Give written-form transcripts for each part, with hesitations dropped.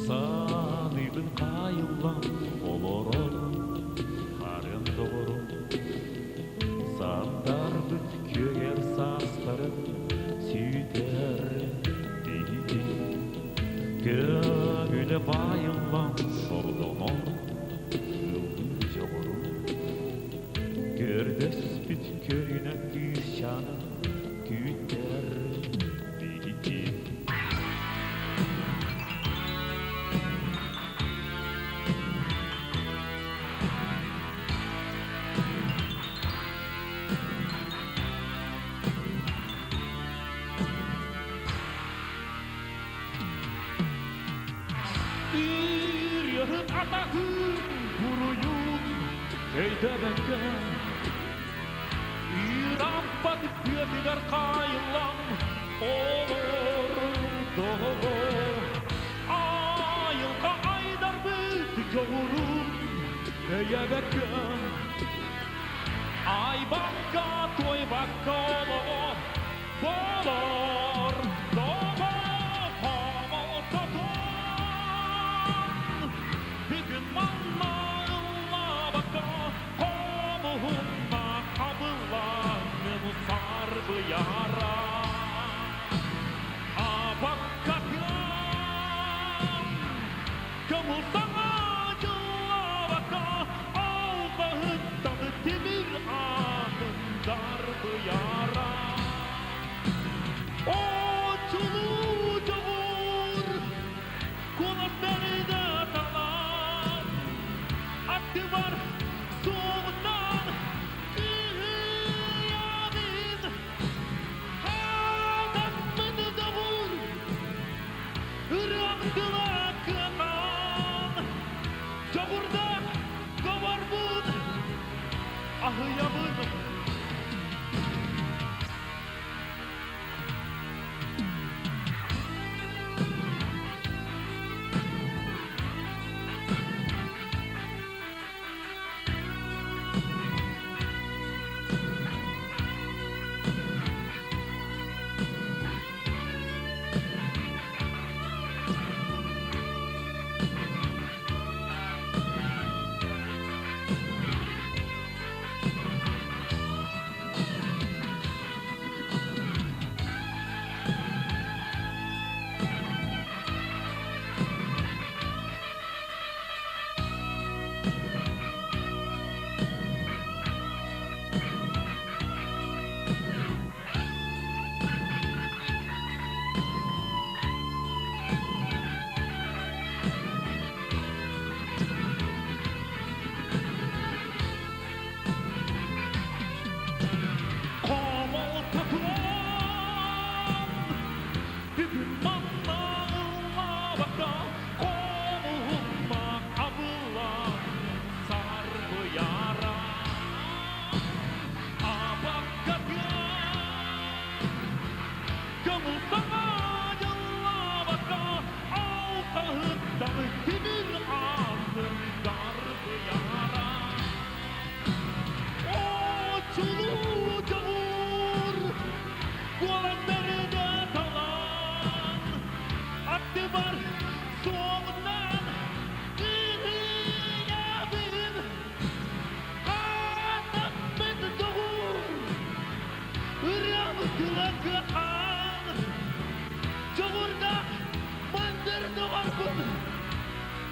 Sanıydın kayılan oloron haren doğru sandar bütköger sasları süter deydi göğüle bayılan sordonon ılgınca vurur gördes bütköyüne gülşanı güter deydi. Bir yarın atahın kuruyun keytebeken İrampat büyüdüler kayılan olur doğru Ayılka aydar büyüdü yoğurun keyebeken Ay bakka toy bakka olur olur yara apakah yang kamu sangat jelaka Allah'ın takdir anındar yara o çulu cavur kulakları da talan aklı var soğuktan ahıyamın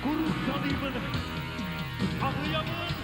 Kurun sanıyımın ahıyamın